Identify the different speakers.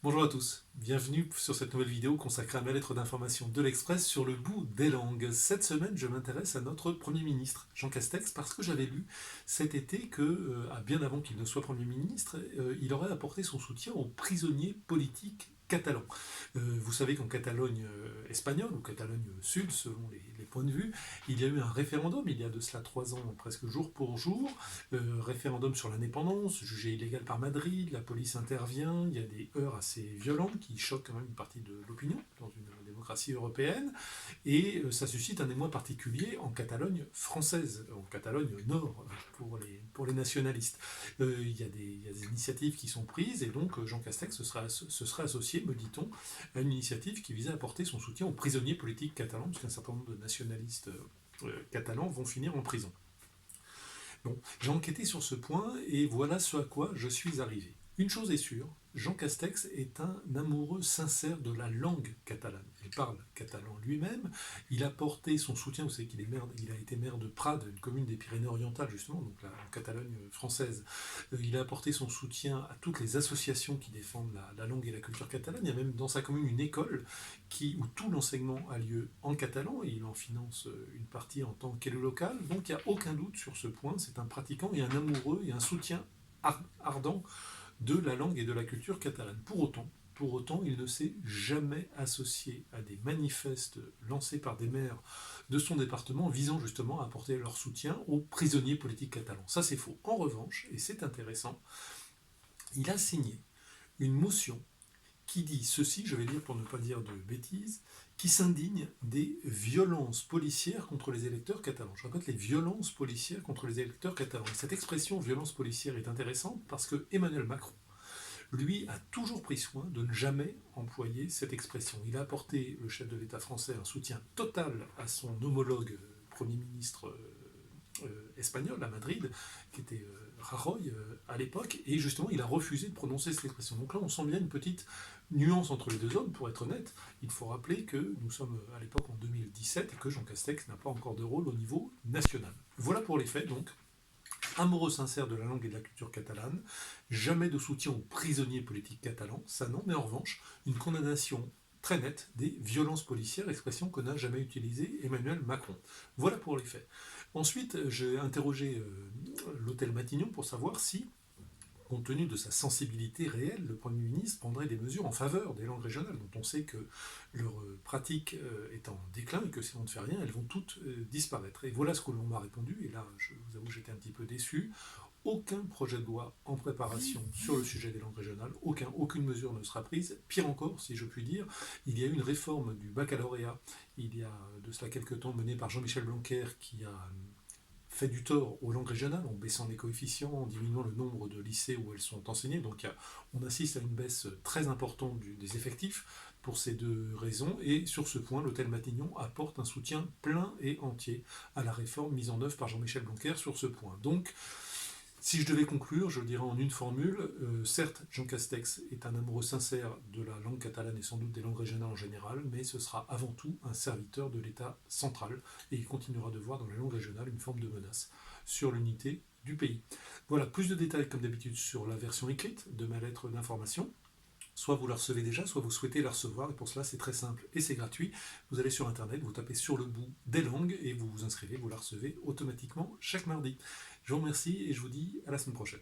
Speaker 1: Bonjour à tous, bienvenue sur cette nouvelle vidéo consacrée à ma lettre d'information de l'Express sur le bout des langues. Cette semaine, je m'intéresse à notre Premier ministre, Jean Castex, parce que j'avais lu cet été que, bien avant qu'il ne soit Premier ministre, il aurait apporté son soutien aux prisonniers politiques catalans. Vous savez qu'en Catalogne espagnole, ou Catalogne sud, selon les points de vue, il y a eu un référendum, il y a de cela 3 ans, presque jour pour jour, référendum sur l'indépendance, jugé illégal par Madrid, la police intervient, il y a des heurts assez violents qui choquent quand même une partie de l'opinion dans une démocratie européenne, et ça suscite un émoi particulier en Catalogne française, en Catalogne nord pour les nationalistes. Il y a des initiatives qui sont prises, et donc Jean Castex se serait associé, me dit-on, à une initiative qui visait à apporter son soutien aux prisonniers politiques catalans, puisqu'un certain nombre de nationalistes catalans vont finir en prison. Bon, j'ai enquêté sur ce point et voilà ce à quoi je suis arrivé. Une chose est sûre, Jean Castex est un amoureux sincère de la langue catalane. Il parle catalan lui-même, il a porté son soutien, vous savez qu'il est il a été maire de Prades, une commune des Pyrénées-Orientales justement, donc là, en Catalogne française. Il a apporté son soutien à toutes les associations qui défendent la langue et la culture catalane. Il y a même dans sa commune une école où tout l'enseignement a lieu en catalan et il en finance une partie en tant qu'élu local. Donc il n'y a aucun doute sur ce point, c'est un pratiquant et un amoureux et un soutien ardent de la langue et de la culture catalane. Pour autant, il ne s'est jamais associé à des manifestes lancés par des maires de son département visant justement à apporter leur soutien aux prisonniers politiques catalans. Ça c'est faux. En revanche, et c'est intéressant, il a signé une motion qui dit ceci, je vais lire pour ne pas dire de bêtises, qui s'indigne des violences policières contre les électeurs catalans. Je répète, les violences policières contre les électeurs catalans. Cette expression violence policière est intéressante parce que Emmanuel Macron, lui, a toujours pris soin de ne jamais employer cette expression. Il a apporté, le chef de l'État français, un soutien total à son homologue Premier ministre espagnol à Madrid, qui était Rajoy à l'époque, et justement il a refusé de prononcer cette expression. Donc là on sent bien une petite nuance entre les deux hommes, pour être honnête. Il faut rappeler que nous sommes à l'époque en 2017 et que Jean Castex n'a pas encore de rôle au niveau national. Voilà pour les faits donc. Amoureux sincère de la langue et de la culture catalane, jamais de soutien aux prisonniers politiques catalans, ça non, mais en revanche, une condamnation très nette des violences policières, expression que n'a jamais utilisée Emmanuel Macron. Voilà pour les faits. Ensuite, j'ai interrogé l'hôtel Matignon pour savoir si, compte tenu de sa sensibilité réelle, le Premier ministre prendrait des mesures en faveur des langues régionales, dont on sait que leur pratique est en déclin et que si on ne fait rien, elles vont toutes disparaître. Et voilà ce que l'on m'a répondu, et là, je vous avoue, j'étais un petit peu déçu. Aucun projet de loi en préparation sur le sujet des langues régionales, aucune mesure ne sera prise. Pire encore, si je puis dire, il y a eu une réforme du baccalauréat, il y a de cela quelques temps, menée par Jean-Michel Blanquer, qui a fait du tort aux langues régionales en baissant les coefficients, en diminuant le nombre de lycées où elles sont enseignées. Donc on assiste à une baisse très importante des effectifs pour ces deux raisons. Et sur ce point, l'hôtel Matignon apporte un soutien plein et entier à la réforme mise en œuvre par Jean-Michel Blanquer sur ce point. Donc, si je devais conclure, je le dirais en une formule, certes, Jean Castex est un amoureux sincère de la langue catalane et sans doute des langues régionales en général, mais ce sera avant tout un serviteur de l'État central, et il continuera de voir dans les langues régionales une forme de menace sur l'unité du pays. Voilà, plus de détails comme d'habitude sur la version écrite de ma lettre d'information. Soit vous la recevez déjà, soit vous souhaitez la recevoir, et pour cela c'est très simple et c'est gratuit. Vous allez sur internet, vous tapez sur le bout des langues et vous vous inscrivez, vous la recevez automatiquement chaque mardi. Je vous remercie et je vous dis à la semaine prochaine.